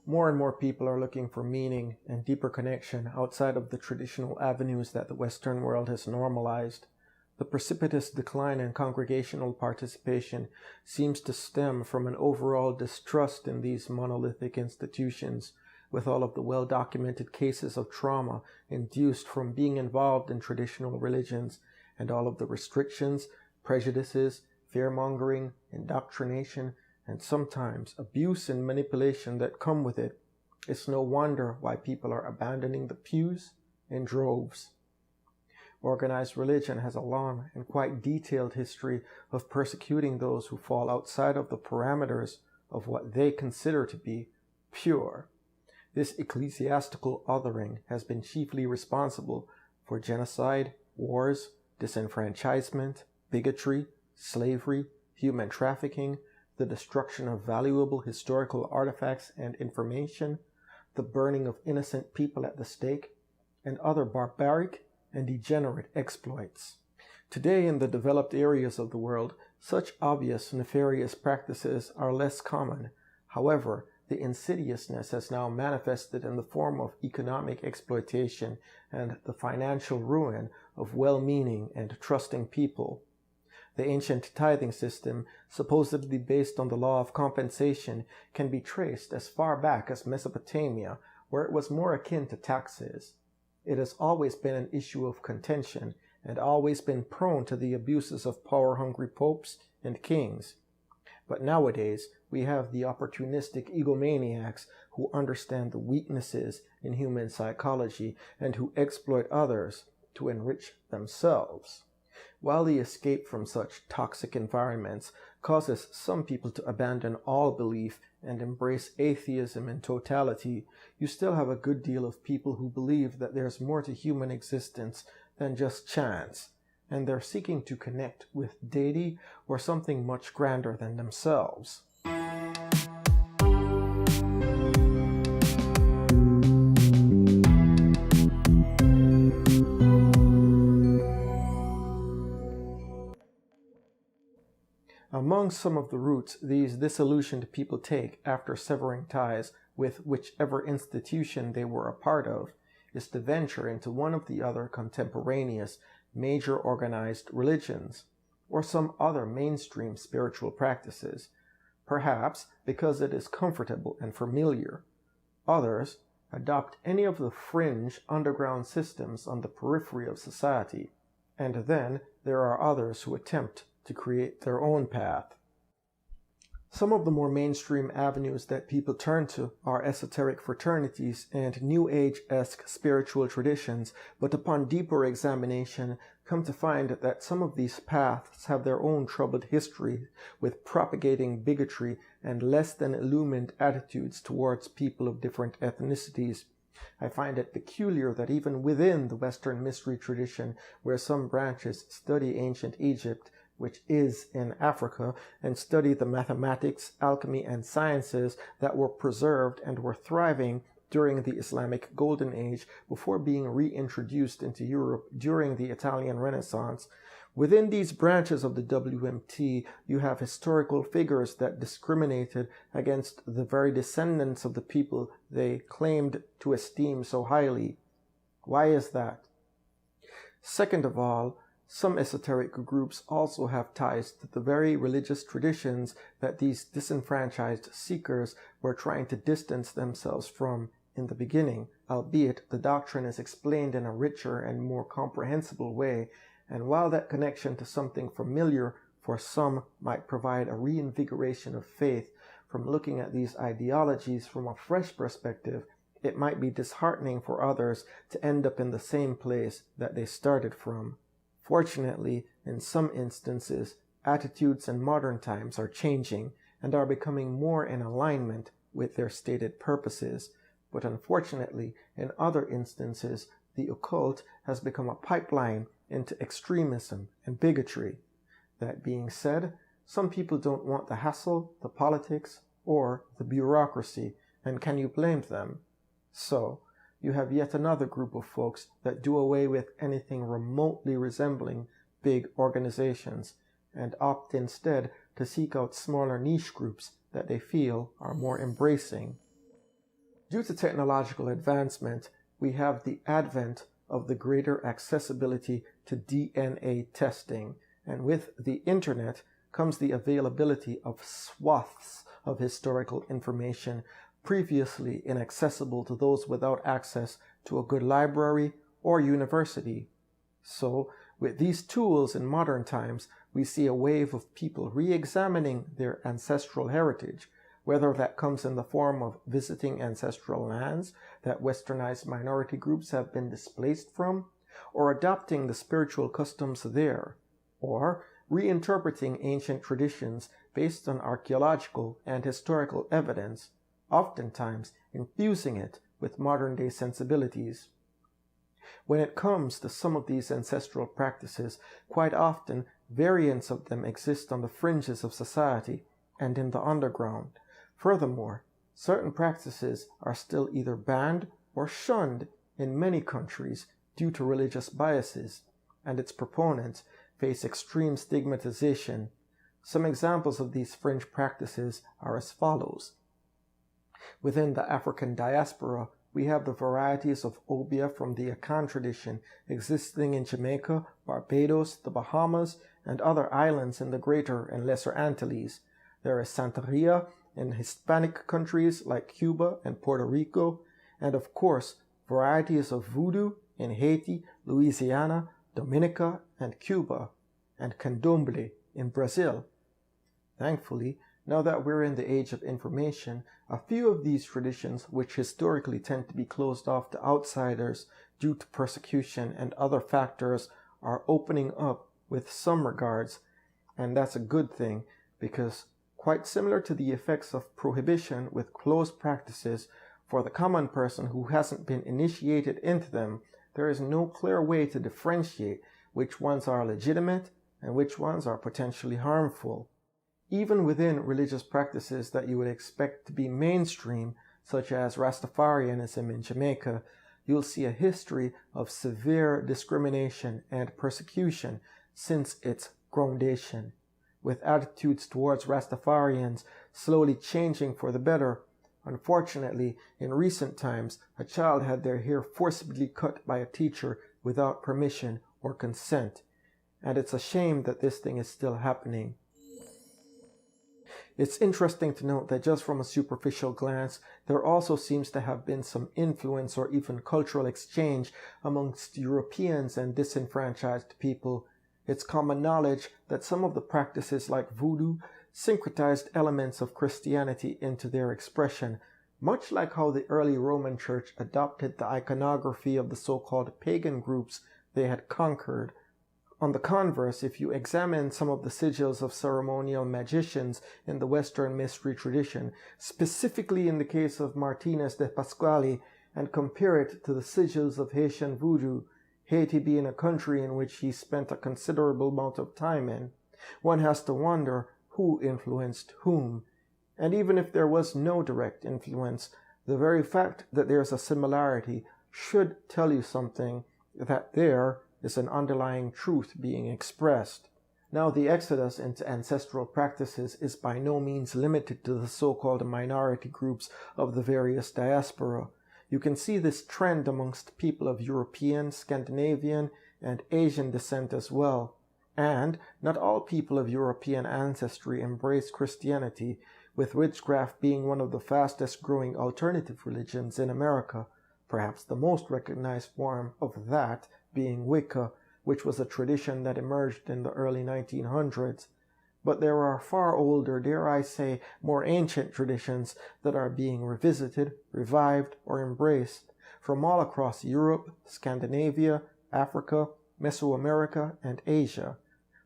More and more people are looking for meaning and deeper connection outside of the traditional avenues that the Western world has normalized. The precipitous decline in congregational participation seems to stem from an overall distrust in these monolithic institutions, with all of the well-documented cases of trauma induced from being involved in traditional religions and all of the restrictions, prejudices, fear-mongering, indoctrination, and sometimes abuse and manipulation that come with it. It's no wonder why people are abandoning the pews in droves. Organized religion has a long and quite detailed history of persecuting those who fall outside of the parameters of what they consider to be pure. This ecclesiastical othering has been chiefly responsible for genocide, wars, disenfranchisement, bigotry, slavery, human trafficking, the destruction of valuable historical artifacts and information, the burning of innocent people at the stake, and other barbaric and degenerate exploits. Today, in the developed areas of the world, such obvious nefarious practices are less common. However, the insidiousness has now manifested in the form of economic exploitation and the financial ruin of well-meaning and trusting people. The ancient tithing system, supposedly based on the law of compensation, can be traced as far back as Mesopotamia, where it was more akin to taxes. It has always been an issue of contention and always been prone to the abuses of power-hungry popes and kings. But nowadays, we have the opportunistic egomaniacs who understand the weaknesses in human psychology and who exploit others to enrich themselves. While the escape from such toxic environments causes some people to abandon all belief and embrace atheism in totality, you still have a good deal of people who believe that there's more to human existence than just chance, and they're seeking to connect with deity or something much grander than themselves. Among some of the routes these disillusioned people take after severing ties with whichever institution they were a part of is to venture into one of the other contemporaneous major organized religions, or some other mainstream spiritual practices, perhaps because it is comfortable and familiar. Others adopt any of the fringe underground systems on the periphery of society, and then there are others who attempt to create their own path. Some of the more mainstream avenues that people turn to are esoteric fraternities and New Age-esque spiritual traditions, but upon deeper examination, come to find that some of these paths have their own troubled history with propagating bigotry and less than illumined attitudes towards people of different ethnicities. I find it peculiar that even within the Western mystery tradition, where some branches study ancient Egypt, which is in Africa, and study the mathematics, alchemy, and sciences that were preserved and were thriving during the Islamic Golden Age before being reintroduced into Europe during the Italian Renaissance. Within these branches of the WMT, you have historical figures that discriminated against the very descendants of the people they claimed to esteem so highly. Why is that? Second of all, some esoteric groups also have ties to the very religious traditions that these disenfranchised seekers were trying to distance themselves from in the beginning, albeit the doctrine is explained in a richer and more comprehensible way, and while that connection to something familiar for some might provide a reinvigoration of faith from looking at these ideologies from a fresh perspective, it might be disheartening for others to end up in the same place that they started from. Fortunately, in some instances, attitudes in modern times are changing and are becoming more in alignment with their stated purposes, but unfortunately, in other instances, the occult has become a pipeline into extremism and bigotry. That being said, some people don't want the hassle, the politics, or the bureaucracy, and can you blame them? So, you have yet another group of folks that do away with anything remotely resembling big organizations and opt instead to seek out smaller niche groups that they feel are more embracing. Due to technological advancement, we have the advent of the greater accessibility to DNA testing, and with the internet comes the availability of swaths of historical information previously inaccessible to those without access to a good library or university. So, with these tools in modern times, we see a wave of people re-examining their ancestral heritage, whether that comes in the form of visiting ancestral lands that westernized minority groups have been displaced from, or adopting the spiritual customs there, or reinterpreting ancient traditions based on archaeological and historical evidence, oftentimes infusing it with modern-day sensibilities. When it comes to some of these ancestral practices, quite often variants of them exist on the fringes of society and in the underground. Furthermore, certain practices are still either banned or shunned in many countries due to religious biases, and its proponents face extreme stigmatization. Some examples of these fringe practices are as follows. Within the African diaspora, we have the varieties of obia from the Akan tradition existing in Jamaica, Barbados, the Bahamas, and other islands in the Greater and Lesser Antilles. There is Santeria in Hispanic countries like Cuba and Puerto Rico, and of course, varieties of voodoo in Haiti, Louisiana, Dominica, and Cuba, and candomblé in Brazil. Thankfully, now that we're in the age of information, a few of these traditions, which historically tend to be closed off to outsiders due to persecution and other factors, are opening up with some regards, and that's a good thing, because quite similar to the effects of prohibition with closed practices, for the common person who hasn't been initiated into them, there is no clear way to differentiate which ones are legitimate and which ones are potentially harmful. Even within religious practices that you would expect to be mainstream, such as Rastafarianism in Jamaica, you'll see a history of severe discrimination and persecution since its groundation, with attitudes towards Rastafarians slowly changing for the better. Unfortunately, in recent times, a child had their hair forcibly cut by a teacher without permission or consent, and it's a shame that this thing is still happening. It's interesting to note that just from a superficial glance, there also seems to have been some influence or even cultural exchange amongst Europeans and disenfranchised people. It's common knowledge that some of the practices like voodoo syncretized elements of Christianity into their expression, much like how the early Roman Church adopted the iconography of the so-called pagan groups they had conquered. On the converse, if you examine some of the sigils of ceremonial magicians in the Western mystery tradition, specifically in the case of Martinez de Pasquale, and compare it to the sigils of Haitian voodoo, Haiti being a country in which he spent a considerable amount of time in, one has to wonder who influenced whom. And even if there was no direct influence, the very fact that there's a similarity should tell you something, that there is an underlying truth being expressed. Now, the exodus into ancestral practices is by no means limited to the so-called minority groups of the various diaspora. You can see this trend amongst people of European, Scandinavian, and Asian descent as well. And not all people of European ancestry embrace Christianity, with witchcraft being one of the fastest growing alternative religions in America, perhaps the most recognized form of that being Wicca, which was a tradition that emerged in the early 1900s. But there are far older, dare I say, more ancient traditions that are being revisited, revived, or embraced from all across Europe, Scandinavia, Africa, Mesoamerica, and Asia.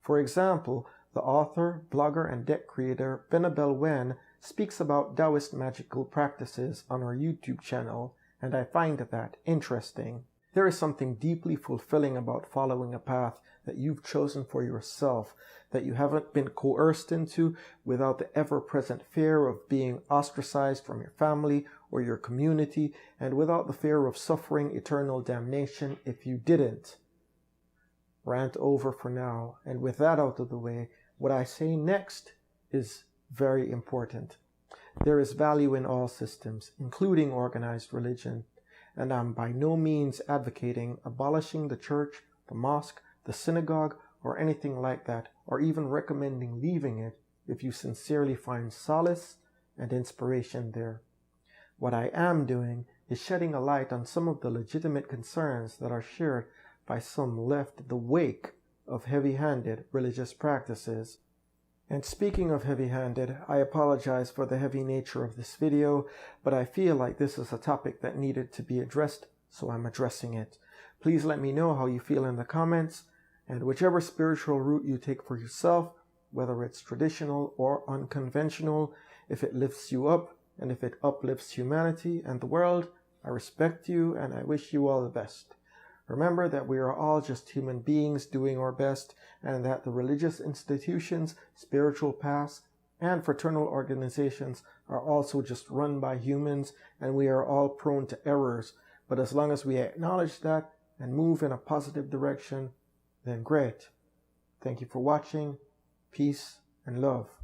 For example, the author, blogger, and deck creator Benabel Wen speaks about Taoist magical practices on her YouTube channel, and I find that interesting. There is something deeply fulfilling about following a path that you've chosen for yourself, that you haven't been coerced into without the ever-present fear of being ostracized from your family or your community, and without the fear of suffering eternal damnation if you didn't. Rant over for now, and with that out of the way, what I say next is very important. There is value in all systems, including organized religion, and I'm by no means advocating abolishing the church, the mosque, the synagogue, or anything like that, or even recommending leaving it if you sincerely find solace and inspiration there. What I am doing is shedding a light on some of the legitimate concerns that are shared by some left in the wake of heavy-handed religious practices. And speaking of heavy-handed, I apologize for the heavy nature of this video, but I feel like this is a topic that needed to be addressed, so I'm addressing it. Please let me know how you feel in the comments, and whichever spiritual route you take for yourself, whether it's traditional or unconventional, if it lifts you up, and if it uplifts humanity and the world, I respect you and I wish you all the best. Remember that we are all just human beings doing our best, and that the religious institutions, spiritual paths, and fraternal organizations are also just run by humans, and we are all prone to errors. But as long as we acknowledge that and move in a positive direction, then great. Thank you for watching. Peace and love.